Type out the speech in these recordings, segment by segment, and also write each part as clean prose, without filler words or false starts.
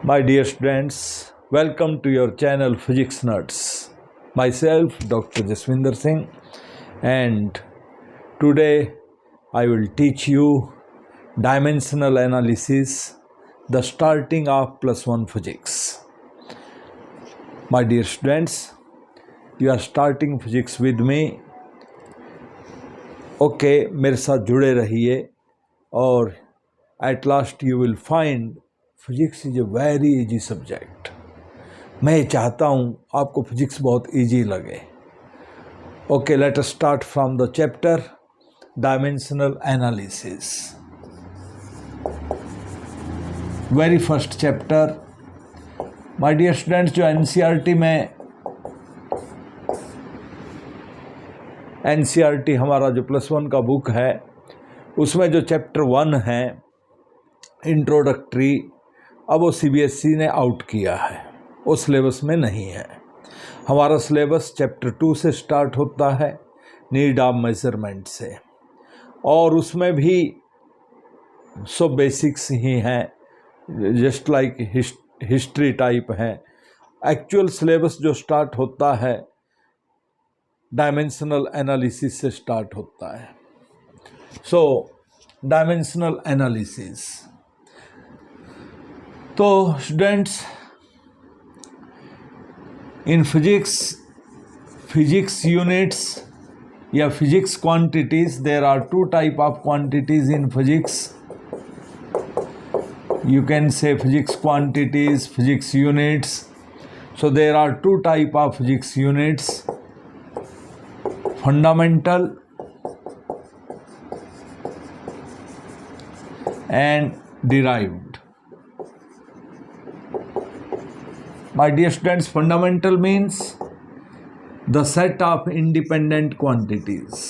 My dear students, welcome to your channel Physics Nerds. Myself, Dr. Jaswinder Singh, and today I will teach you dimensional analysis, the starting of +1 physics. My dear students, you are starting physics with me. Okay, मेरे साथ जुड़े रहिए और at last you will find physics is a very easy subject. मैं चाहता हूँ आपको physics बहुत इजी लगे. Okay, let us start from the chapter dimensional analysis. Very first chapter. My dear students, जो एनसीईआरटी में एनसीईआरटी हमारा जो +1 का बुक है, उसमें जो चैप्टर 1 है इंट्रोडक्टरी, अब वो सीबीएसई ने आउट किया है, वो सिलेबस में नहीं है. हमारा सिलेबस चैप्टर 2 से स्टार्ट होता है, नीड ऑफ मेजरमेंट से, और उसमें भी सब बेसिक्स ही हैं, जस्ट लाइक हिस्ट्री टाइप है. एक्चुअल सिलेबस जो स्टार्ट होता है डायमेंशनल एनालिसिस से स्टार्ट होता है. So dimensional analysis. तो स्टूडेंट्स, इन फिजिक्स यूनिट्स या physics quantities, there are 2 type of quantities in physics. You can say physics quantities, physics units. So there are 2 type of physics units, fundamental and derived. My dear students, fundamental means the set of independent quantities,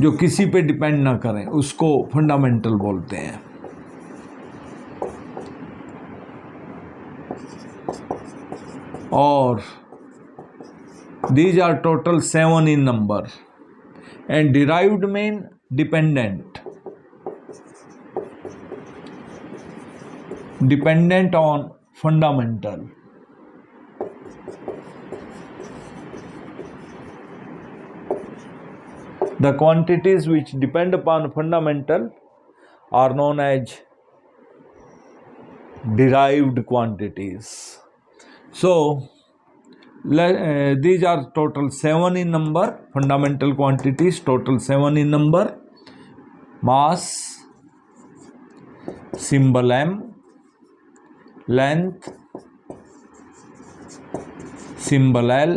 जो किसी पे depend ना करें, उसको fundamental बोलते हैं. और these are total 7 in number. And derived mean dependent on fundamental. The quantities which depend upon fundamental are known as derived quantities. So these are total 7 in number, fundamental quantities total 7 in number. Mass, symbol m, length, symbol L,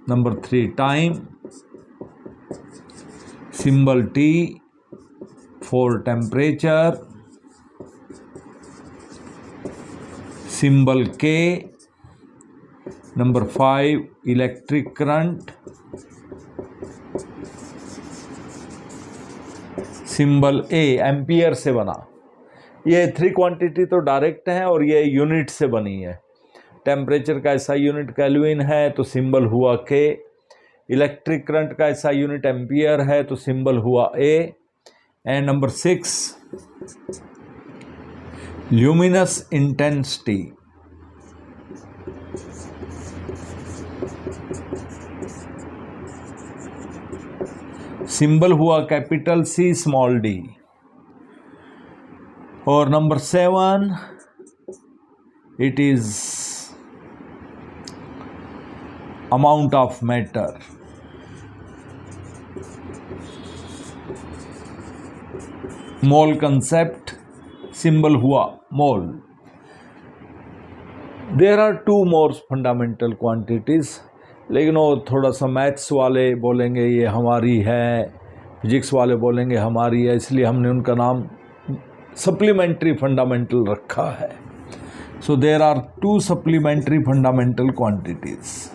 number 3 time, symbol T for temperature, symbol K, number 5 electric current, symbol A ampere से बना. ये 3 quantity तो direct हैं और ये unit से बनी है. टेम्परेचर का ऐसा यूनिट केल्विन है तो सिंबल हुआ K. इलेक्ट्रिक करंट का ऐसा यूनिट एम्पियर है तो सिंबल हुआ A. And number 6 luminous intensity. Symbol हुआ कैपिटल C स्मॉल d. और number 7 it is amount of matter. Mole concept, symbol हुआ mole. There are 2 more fundamental quantities, लेकिन वो थोड़ा सा मैथ्स वाले बोलेंगे ये हमारी है, फिजिक्स वाले बोलेंगे हमारी है, इसलिए हमने उनका नाम सप्लीमेंट्री फंडामेंटल रखा है. So there are 2 supplementary fundamental quantities.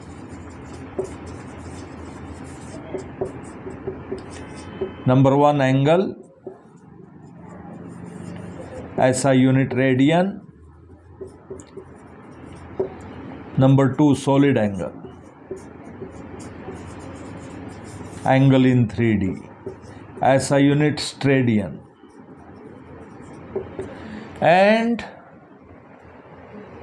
Number 1 angle, ऐसा unit radian. Number 2 solid angle, angle in 3D, ऐसा unit steradian. and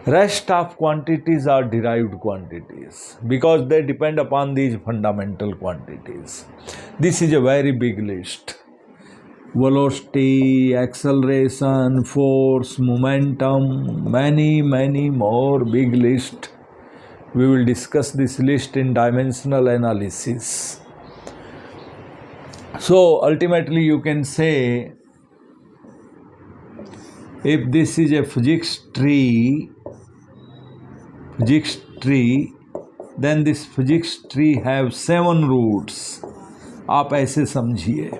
rest of quantities are derived quantities because they depend upon these fundamental quantities. This is a very big list. Velocity, acceleration, force, momentum, many more big list. We will discuss this list in dimensional analysis. So ultimately you can say, if this is a physics tree, then this physics tree have 7 roots. आप ऐसे समझिए,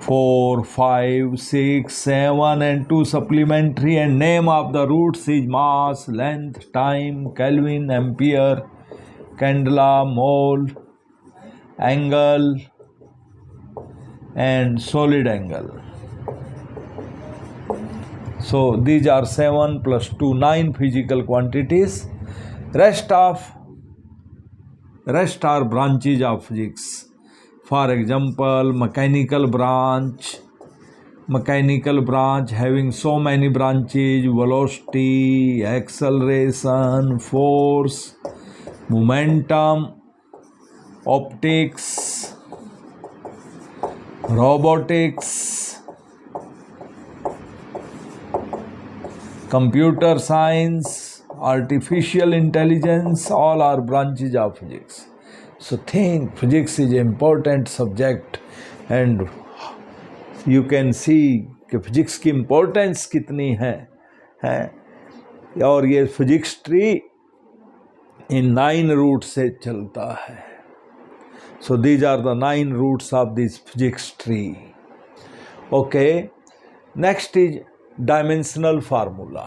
4, 5, 6, 7 and 2 supplementary, and name of the roots is mass, length, time, Kelvin, ampere, candela, mole, angle and solid angle. So these are 7 plus 2, 9 physical quantities. Rest are branches of physics. For example, mechanical branch having so many branches: velocity, acceleration, force, momentum, optics, robotics, computer science, artificial intelligence, all are branches of physics. So think physics is an important subject, and you can see कि physics की importance कितनी है और ये physics tree in 9 root से चलता है. So these are the 9 roots of this physics tree. Okay, next is dimensional formula.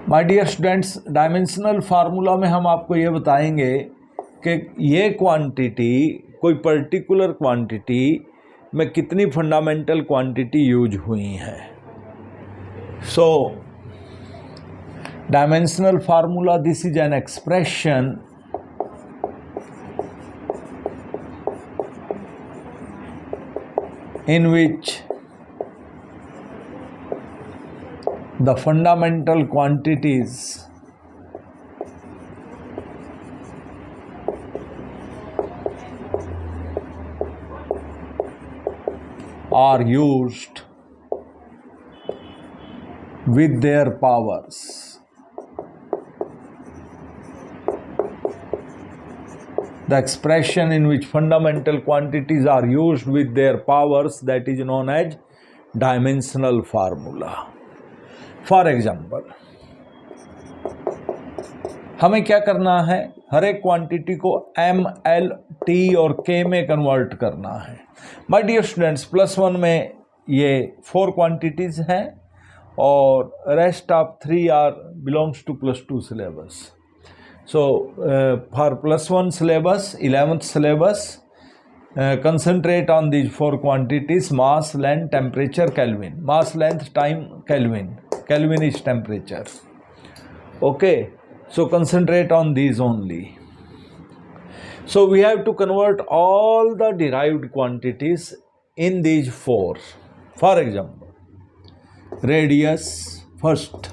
My dear students, dimensional formula में हम आपको ये बताएंगे कि ये क्वांटिटी, कोई पर्टिकुलर क्वांटिटी में कितनी फंडामेंटल क्वांटिटी यूज हुई हैं. So dimensional formula, this is an expression in which the fundamental quantities are used with their powers. The expression in which fundamental quantities are used with their powers, that is known as dimensional formula. For example, हमें क्या करना है, हर एक quantity को M, L, T और K में convert करना है. माय डियर स्टूडेंट्स, +1 में ये 4 क्वांटिटीज हैं और rest of 3 are belongs to +2 syllabus. So for +1 syllabus, 11th syllabus, concentrate on these 4 quantities: mass, length, temperature, Kelvin. Mass, length, time, Kelvin. Kelvin is temperature. Okay, so concentrate on these only. So we have to convert all the derived quantities in these 4. For example, radius first.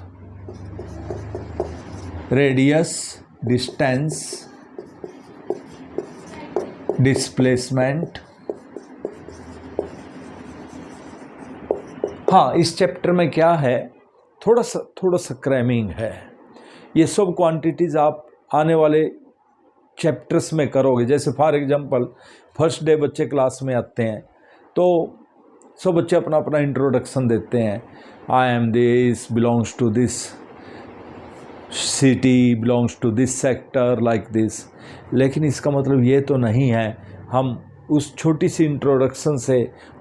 Radius, distance, displacement. हाँ, इस chapter में क्या है, थोड़ा सा cramming है. ये सब क्वांटिटीज़ आप आने वाले चैप्टर्स में करोगे. जैसे फॉर एग्जांपल फर्स्ट डे बच्चे क्लास में आते हैं तो सब बच्चे अपना अपना इंट्रोडक्शन देते हैं. I am this, belongs to this city, belongs to this sector, like this. लेकिन इसका मतलब ये तो नहीं है हम उस छोटी सी इंट्रोडक्शन से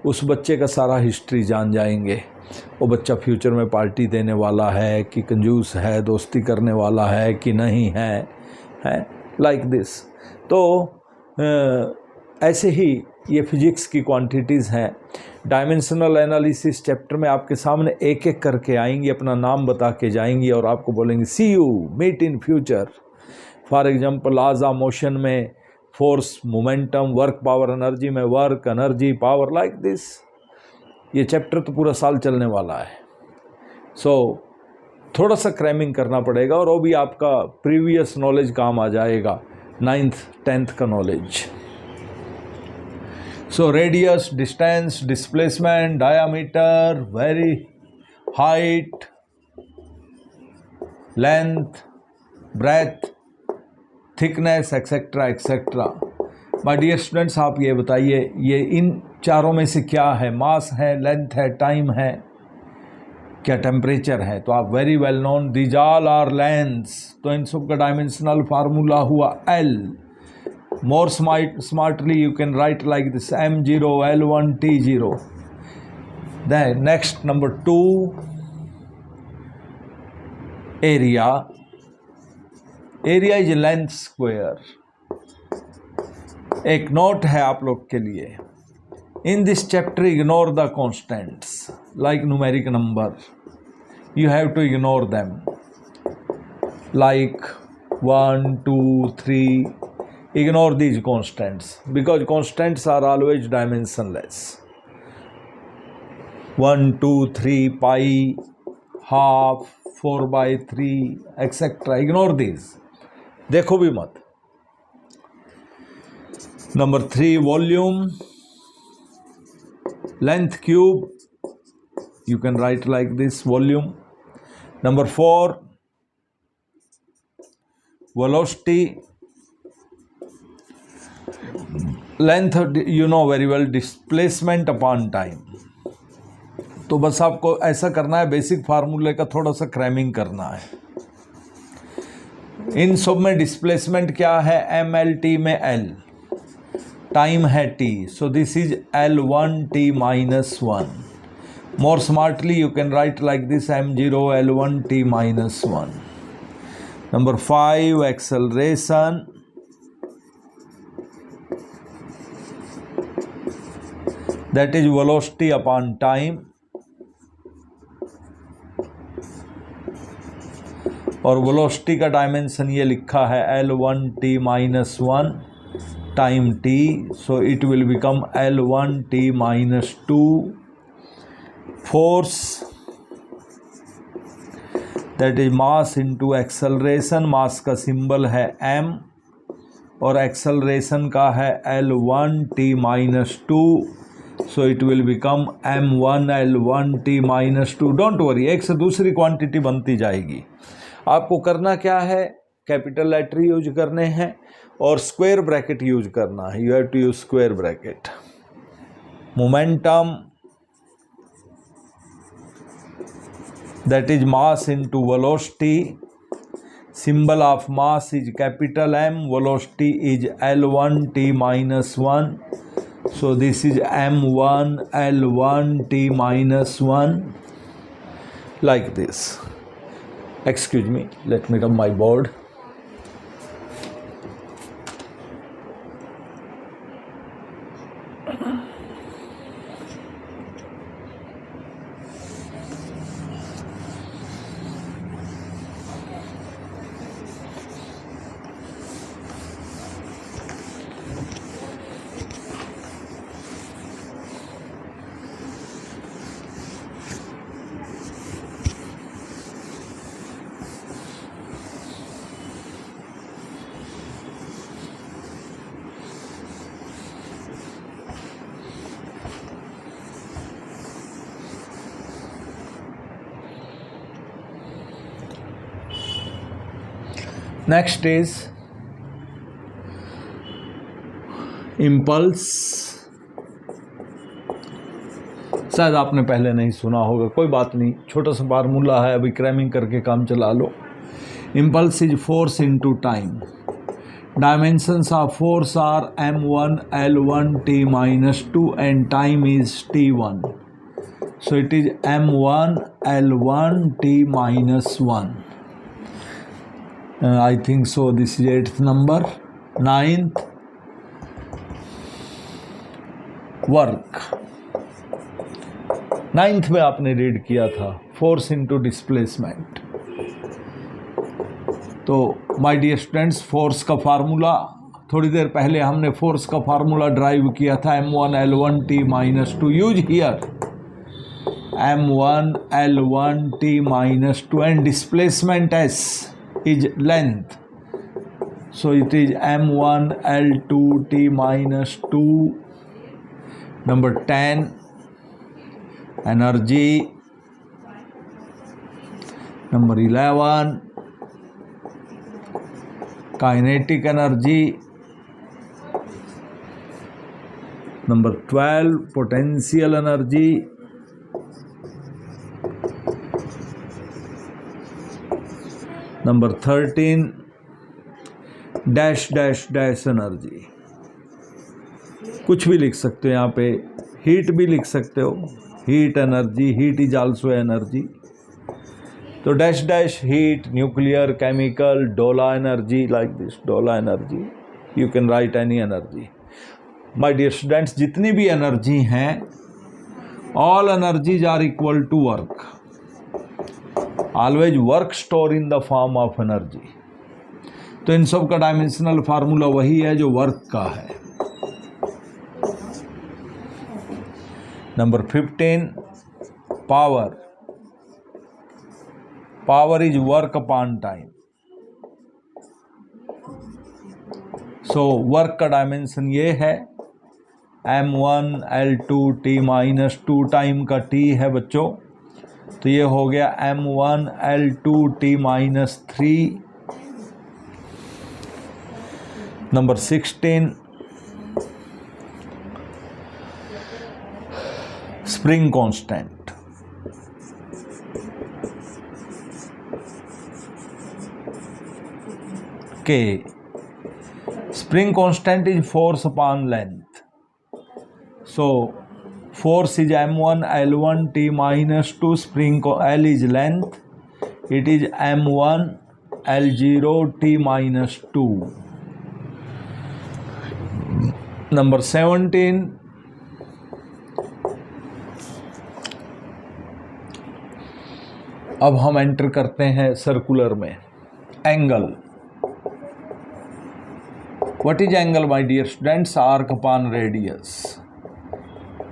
उस बच्चे का सारा हिस्ट्री जान जाएंगे. वो बच्चा फ्यूचर में पार्टी देने वाला है कि कंजूस है, दोस्ती करने वाला है कि नहीं है, लाइक दिस. तो ऐसे ही ये फिजिक्स की क्वांटिटीज़ हैं. डायमेंशनल एनालिसिस चैप्टर में आपके सामने एक एक करके आएंगी, अपना नाम बता के जाएंगी और आपको बोलेंगे see you, meet in future. For example laws of motion में force, momentum, work, power, energy में work, energy, power, like this. ये चैप्टर तो पूरा साल चलने वाला है। सो थोड़ा सा क्रैमिंग करना पड़ेगा और वो भी आपका प्रीवियस नॉलेज काम आ जाएगा, 9th 10th का knowledge. So radius, distance, displacement, diameter, very height, length, breadth, thickness, etcetera etcetera. My dear students, आप ये बताइए, ये इन चारों में से क्या है? मास है, लेंथ है, टाइम है, क्या टेम्परेचर है? तो आप very well known, these all are lengths. तो इन सब का डायमेंशनल फार्मूला हुआ L। More smartly you can write like this, M0 L1 T0। Then next number 2, area. Area is length square. एक नोट है आप लोग के लिए, in this chapter ignore the constants like numeric number, you have to ignore them like 1 2 3। ignore these constants because constants are always dimensionless। 1 2 3 pi, half, 4/3 etc। ignore these, देखो भी मत। Number 3, volume, length cube, you can write like this, volume। Number 4, velocity, length you know very well, displacement upon time। तो बस आपको ऐसा करना है, basic फार्मूले का थोड़ा सा क्रैमिंग करना है। इन सब में डिस्प्लेसमेंट क्या है? MLT में L, टाइम है T, so this is L1T - 1। More smartly you can write like this, M0 L1 T - 1। Number 5, acceleration, that is velocity upon time। और वेलोसिटी का डायमेंशन ये लिखा है L1 T - 1 time T, so it will become L1 T - 2। Force, that is mass into acceleration. Mass का symbol है M और acceleration का है L1 T - 2, so it will become M1 L1 T - 2। Don't worry, एक से दूसरी quantity बनती जाएगी। आपको करना क्या है? कैपिटल लेटर यूज करने हैं और स्क्वायर ब्रैकेट यूज करना है। You have to use square bracket. Momentum, that is mass into velocity, symbol of mass is capital M, velocity is L1 T - 1, so this is M1 L1 T - 1, like this। Excuse me, let me rub my board। Next is impulse. शायद आपने पहले नहीं सुना होगा, कोई बात नहीं, छोटा सा फार्मूला है, अभी क्रैमिंग करके काम चला लो। Impulse is force into time. Dimensions of force are M1 L1 T - 2 and time is T1, so it is M1 L1 T - 1। I think so, this is 8th number। 9th, work. 9th में आपने read किया था force into displacement. तो my dear students, force का formula थोड़ी देर पहले हमने force का फार्मूला ड्राइव किया था m1l1t-2 use here m1l1t-2 and displacement s is length, so it is m1l2t-2. Number 10, energy. Number 11, kinetic energy. Number 12, potential energy. Number 13, dash dash dash energy. कुछ भी लिख सकते हो यहाँ पे, हीट भी लिख सकते हो, heat energy, heat is also energy. तो dash dash heat, nuclear, chemical, डोला एनर्जी, लाइक दिस डोला energy. You can write any energy. My dear students, जितनी भी एनर्जी हैं, all energies are equal to work. Always work store in the form of energy. तो इन सब का dimensional formula वही है जो वर्क का है. Number 15, power. Power is work upon time. So work का डायमेंशन ये है m1l2t-2 टाइम का t है बच्चों, तो ये हो गया m1l2t-3. Number 16, spring constant. K spring constant is force upon length. So force is m1l1t-2, spring L is length, it is m1l0t-2. Number 17, अब हम एंटर करते हैं सर्कुलर में. Angle. What is angle my dear students? Arc upon radius.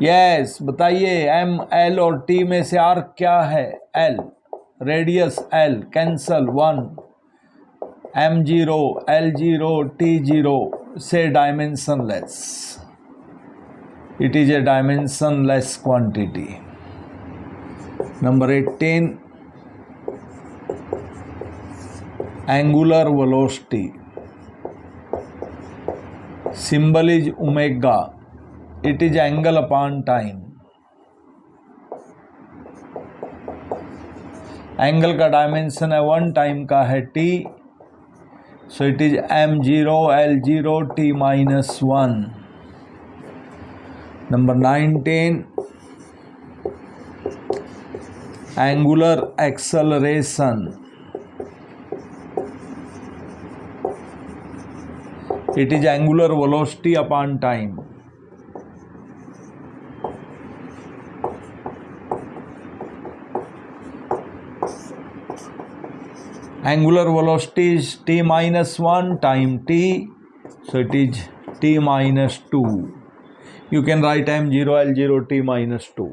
Yes, बताइए M, L और T में से arc क्या है? L. Radius L, cancel 1. m0, l0, t0 से dimensionless. It is a dimensionless quantity. Number 18, angular velocity. Symbol is omega. It is angle upon time. Angle का dimension है 1, time का है t, so it is m0 l0 t-1. Number 19, angular acceleration. It is angular velocity upon time. Angular velocity is t-1, time t, so it is t-2. You can write m0 l0 t-2.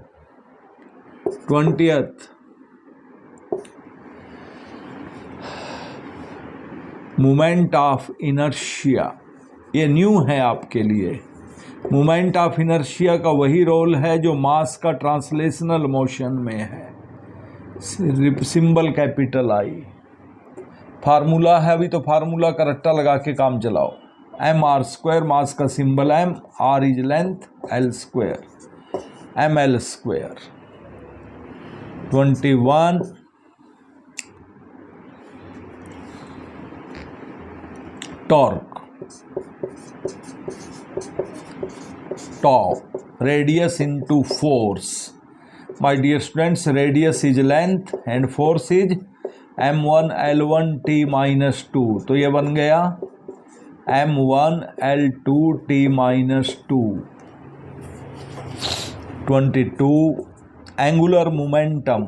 20th, moment of inertia. ये new है आपके लिए. Moment of inertia का वही role है जो मास का translational motion में है. Symbol capital I. फार्मूला है, अभी तो फार्मूला का रट्टा लगा के काम चलाओ. mr², मास का symbol m, r is length, l², ml². 21, torque. Top, radius into force. My dear students, radius is length and force is m1l1t-2. तो ये बन गया m1l2t-2. 22, angular momentum.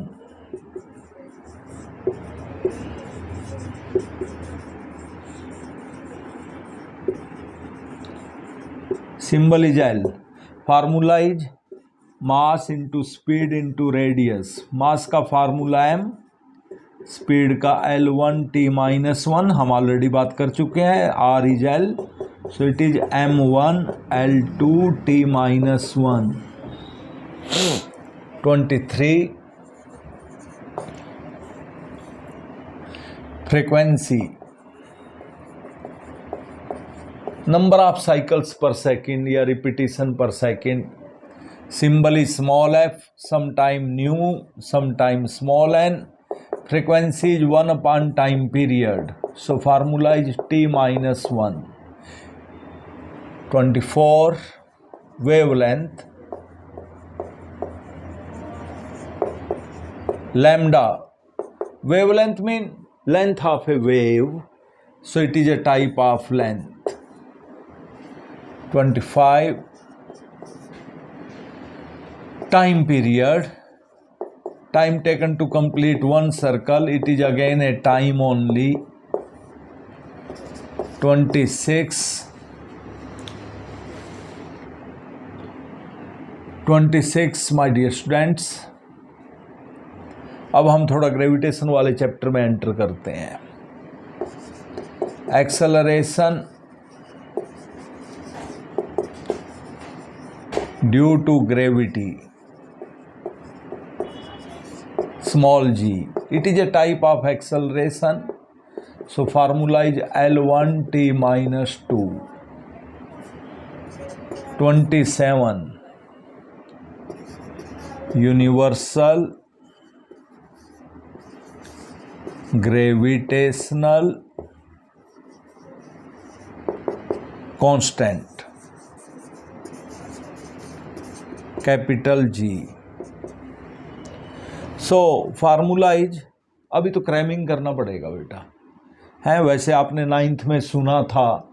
symbol is L. Formula is mass into speed into radius. मास का formula m, speed का L1 t-1, हम already बात कर चुके हैं. R is L, so it is m1 L2 t-1. 23. Frequency, number of cycles per second या repetition per second. Symbol is small f, sometime nu, sometime small n. Frequency is 1 upon time period, so formula is t-1. 24. Wavelength, lambda. Wavelength means length of a wave, so it is a type of length. 25. Time period, time taken to complete one circle, it is again a time only. 26. 26 my dear students. अब हम थोड़ा gravitation वाले chapter में enter करते हैं. Acceleration due to gravity, small g, it is a type of acceleration, so formula is L1 t-2. 27. Universal gravitational constant, capital G. So formula is, अभी तो cramming करना पड़ेगा बेटा, है वैसे आपने 9th में सुना था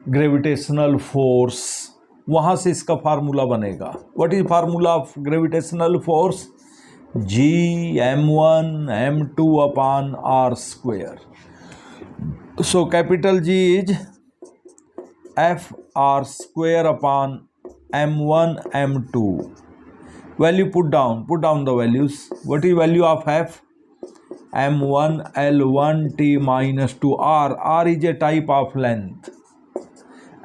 ग्रेविटेशनल फोर्स, वहाँ से इसका फार्मूला बनेगा. What is formula of gravitational force? G m1 m2 upon r square. So capital G is f r square upon m1 m2. Value put down the values. What is value of f? m1 L1 t-2. R is a type of length,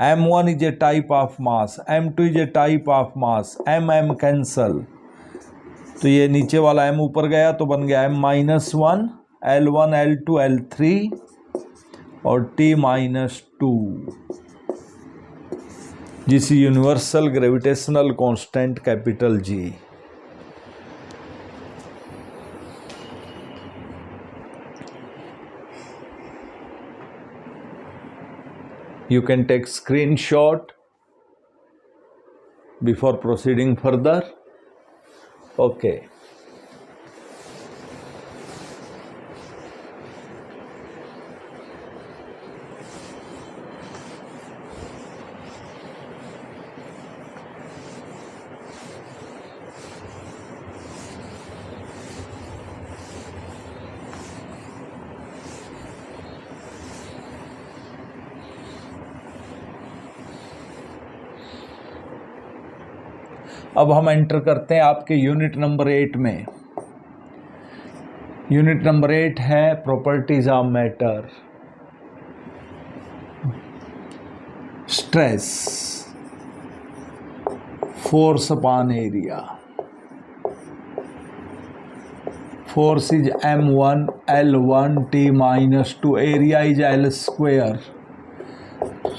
m1 is a type of mass, m2 is a type of mass. m cancel, तो ये नीचे वाला m ऊपर गया तो बन गया m-1, L1 L2 L3 और t-2. जिस universal gravitational constant capital G. You can take screenshot before proceeding further. Okay. अब हम एंटर करते हैं आपके यूनिट नंबर 8 में. यूनिट नंबर 8 है properties of matter. Stress, force upon area. Force is m1 L1 t-2. Area is L square.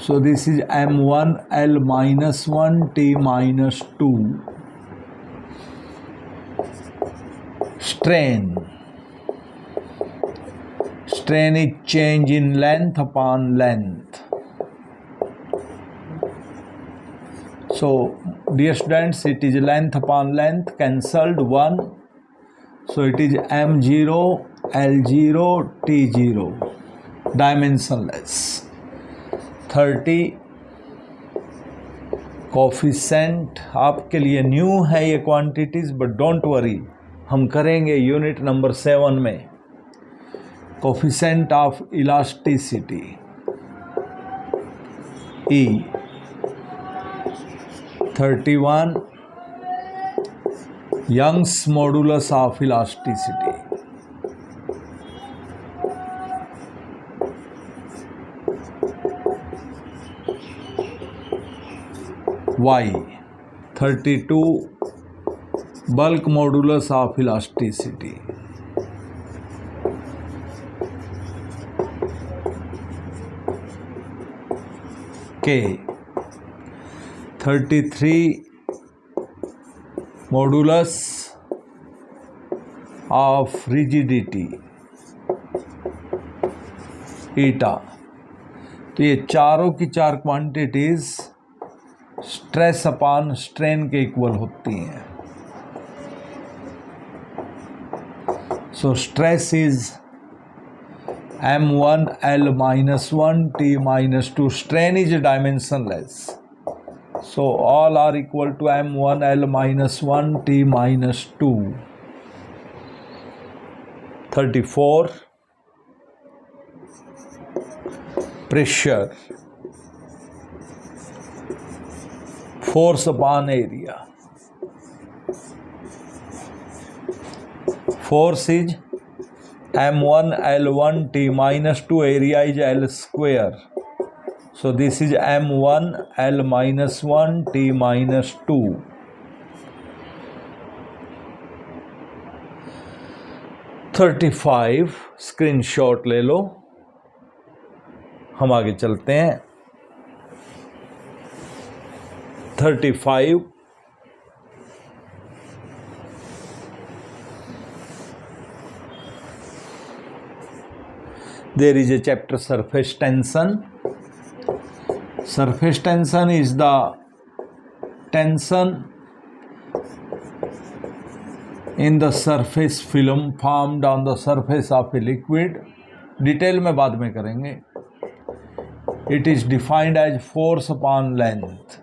So this is m1 L-1 t-2. Strain is change in length upon length. So dear students, it is length upon length, cancelled 1. So it is m0 L0 t0, dimensionless. 30. Coefficient आपके लिए new है ये quantities, but don't worry, हम करेंगे unit number 7 में. Coefficient of elasticity E. 31 Young's modulus of elasticity. Y 32 bulk modulus of elasticity. K 33 modulus of rigidity eta. तो ये चारों की चार क्वांटिटीज स्ट्रेस अपॉन स्ट्रेन के इक्वल होती हैं. So stress is m1 L-1 T-2. strain is dimensionless, so all are equal to m1 L-1 T-2. 34 pressure, force upon area. Force is m1 L1 T-2, area is L square. So this is m1 L-1 T-2. 35 screenshot ले लो. हम आगे चलते हैं. 35 there is a chapter surface tension. Surface tension is the tension in the surface film formed on the surface of a liquid. Detail में बाद में करेंगे. It is defined as force upon length.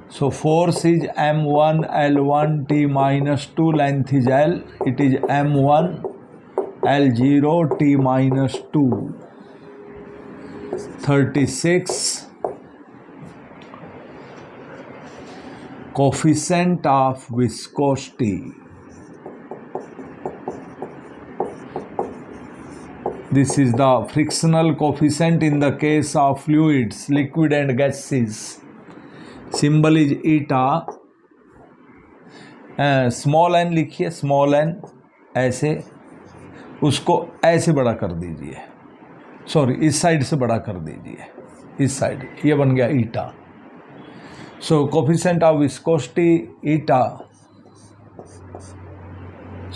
So force is m1 L1 T-2, length is L. It is m1 L0 T-2. 36 coefficient of viscosity. This is the frictional coefficient in the case of fluids, liquid and gases. Symbol is eta. Small n लिखिए, small n ऐसे, उसको ऐसे बड़ा कर दीजिए. Sorry, इस side से बड़ा कर दीजिए, इस साइड. ये बन गया eta. So coefficient of viscosity eta.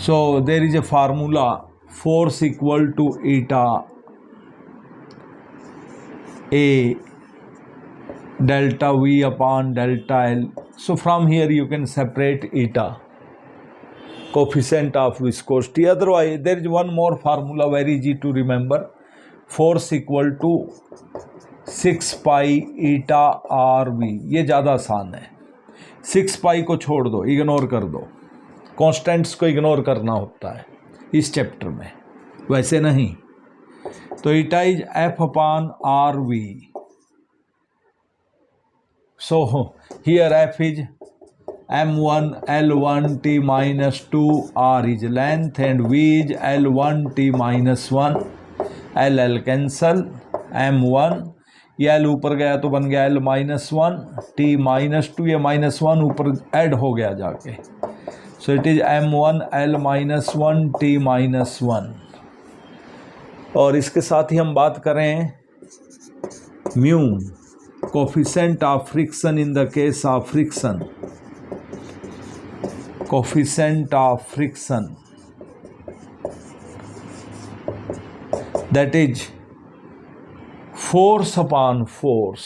So there is a formula, force equal to eta A delta V upon delta L. So from here you can separate eta, coefficient of viscosity. Otherwise there is one more formula, very easy to remember. Force equal to 6 pi eta RV. ये ज़्यादा आसान है. 6 pi को छोड़ दो, ignore कर दो. Constants को इग्नोर करना होता है इस चैप्टर में, वैसे नहीं. तो eta is F upon R V. So here F is m1 L1 T-2, r is length and v is L1 T-1. L cancel, m1 ये L ऊपर गया तो बन गया L-1 T-2. ये -1 ऊपर ऐड हो गया जाके. So it is m1 L-1 T-1. और इसके साथ ही हम बात करें mu, coefficient of friction in the case of friction. Coefficient of friction, that is force upon force,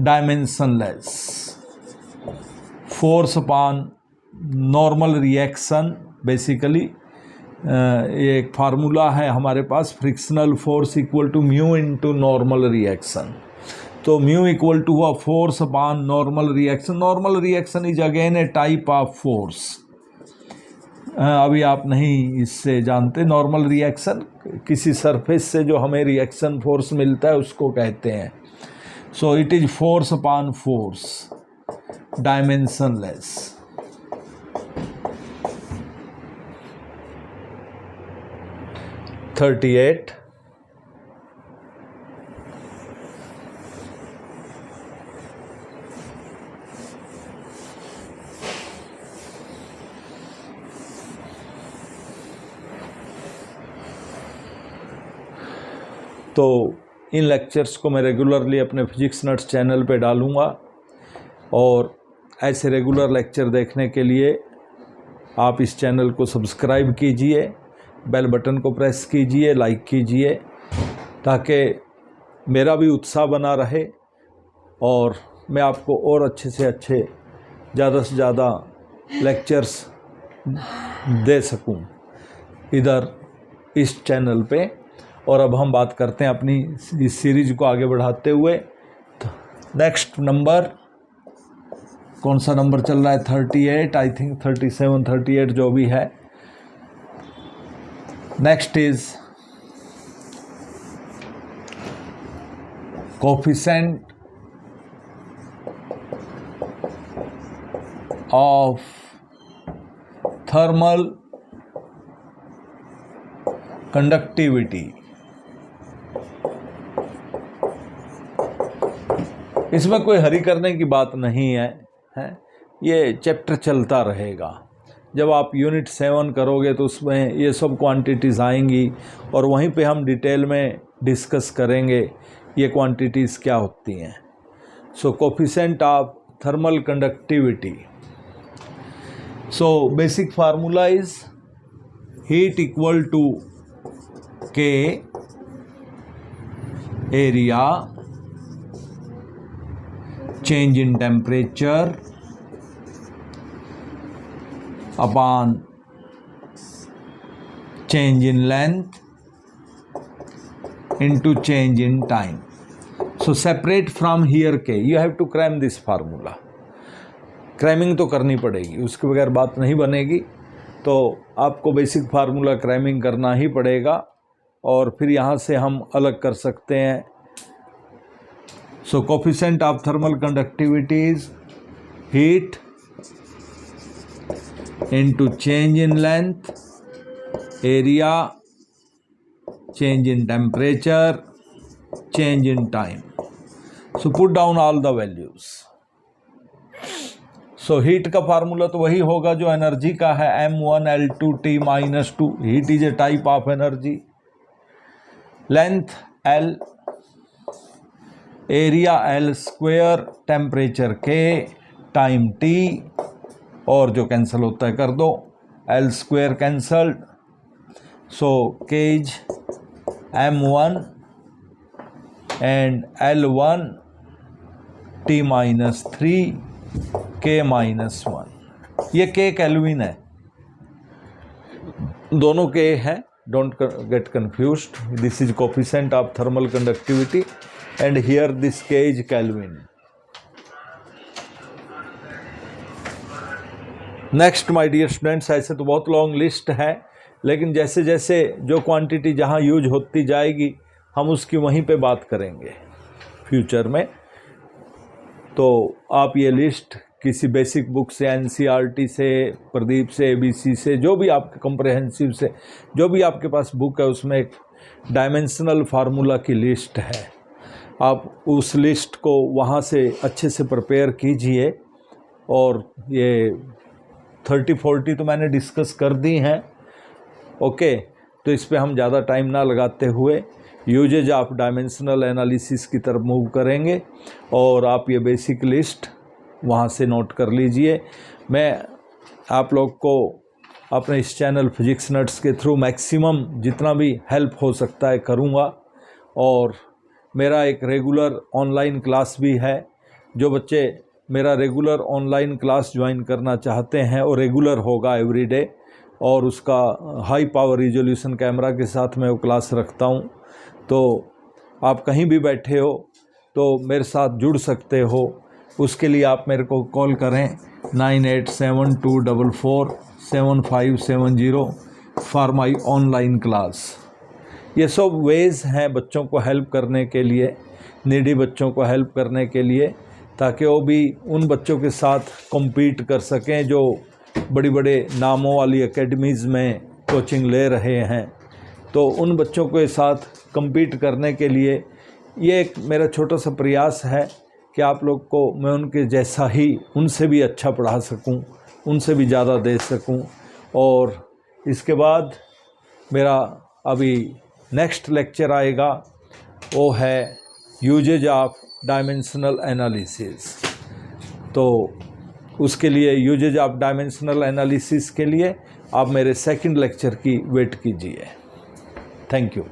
dimensionless. Force upon normal reaction. Basically ये एक फार्मूला है हमारे पास, frictional force equal to mu into normal reaction. तो mu equal to हुआ force upon normal reaction. Normal reaction is again a type of force. अभी आप नहीं इससे जानते. नॉर्मल रिएक्शन किसी सरफेस से जो हमें रिएक्शन फोर्स मिलता है उसको कहते हैं. So it is force upon force. dimensionless. (38) तो इन लेक्चर्स को मैं रेगुलरली अपने फिजिक्स नट्स चैनल पे डालूँगा और ऐसे रेगुलर लेक्चर देखने के लिए आप इस चैनल को सब्सक्राइब कीजिए, बेल बटन को प्रेस कीजिए, लाइक कीजिए, ताकि मेरा भी उत्साह बना रहे और मैं आपको और अच्छे से अच्छे ज़्यादा से ज़्यादा लेक्चर्स दे सकूं इधर इस चैनल पे। और अब हम बात करते हैं अपनी इस सीरीज को आगे बढ़ाते हुए। नेक्स्ट नंबर कौन सा नंबर चल रहा है? 38, आई थिंक 37, 38 जो भी है। Next is coefficient of thermal conductivity. इसमें कोई हरी करने की बात नहीं है, ये चैप्टर चलता रहेगा। जब आप यूनिट 7 करोगे तो उसमें ये सब क्वांटिटीज़ आएंगी और वहीं पे हम डिटेल में डिस्कस करेंगे ये क्वांटिटीज़ क्या होती हैं। So coefficient of thermal conductivity. So basic formula is heat equal to K area change in temperature upon change in length into change in time. So separate from here K. You have to cram this formula. Cramming तो करनी पड़ेगी, उसके बगैर बात नहीं बनेगी। तो आपको बेसिक फार्मूला क्रैमिंग करना ही पड़ेगा और फिर यहाँ से हम अलग कर सकते हैं। So coefficient of thermal conductivity is heat into change in length, area, change in temperature, change in time. So put down all the values. So heat का फार्मूला तो वही होगा जो एनर्जी का है, m1L2T-2। Heat is a type of energy. Length L, area L², temperature K, time T, और जो cancel होता है कर दो, L² cancelled. So K is m1 and L1 T-3 K-1। ये K केल्विन है, दोनों K है, don't get confused. This is coefficient of thermal conductivity and here this K is kelvin. Next my dear students, ऐसे तो बहुत long list है, लेकिन जैसे जैसे जो क्वांटिटी जहाँ यूज होती जाएगी हम उसकी वहीं पे बात करेंगे फ्यूचर में। तो आप ये लिस्ट किसी बेसिक बुक से, NCERT से, प्रदीप से, ABC से, जो भी आपके कॉम्प्रहेंसिव से जो भी आपके पास बुक है उसमें एक डायमेंशनल फार्मूला की लिस्ट है। आप उस लिस्ट को वहाँ से अच्छे से प्रिपेयर कीजिए। और ये 30-40 तो मैंने डिस्कस कर दी हैं, ओके। तो इस पे हम ज़्यादा टाइम ना लगाते हुए यूजेज ऑफ डायमेंशनल एनालिसिस की तरफ मूव करेंगे और आप ये बेसिक लिस्ट वहाँ से नोट कर लीजिए। मैं आप लोग को अपने इस चैनल फिजिक्स नट्स के थ्रू मैक्सिमम जितना भी हेल्प हो सकता है करूँगा। और मेरा एक रेगुलर ऑनलाइन क्लास भी है। जो बच्चे मेरा रेगुलर ऑनलाइन क्लास ज्वाइन करना चाहते हैं और रेगुलर होगा एवरीडे, और उसका हाई पावर रिजोल्यूशन कैमरा के साथ मैं वो क्लास रखता हूँ। तो आप कहीं भी बैठे हो तो मेरे साथ जुड़ सकते हो। उसके लिए आप मेरे को कॉल करें 9872447570 फॉर माई ऑनलाइन क्लास। ये सब वेज़ हैं बच्चों को हेल्प करने के लिए, नीडी बच्चों को हेल्प करने के लिए, ताकि वो भी उन बच्चों के साथ कॉम्पीट कर सकें जो बड़ी बड़े नामों वाली एकेडमीज़ में कोचिंग ले रहे हैं। तो उन बच्चों के साथ कम्पीट करने के लिए ये एक मेरा छोटा सा प्रयास है कि आप लोग को मैं उनके जैसा ही, उनसे भी अच्छा पढ़ा सकूं, उनसे भी ज़्यादा दे सकूं। और इसके बाद मेरा अभी नेक्स्ट लेक्चर आएगा, वो है यूजेज ऑफ डायमेंशनल एनालिसिस। तो उसके लिए यूजेज ऑफ डायमेंशनल एनालिसिस के लिए आप मेरे सेकंड लेक्चर की वेट कीजिए। Thank you.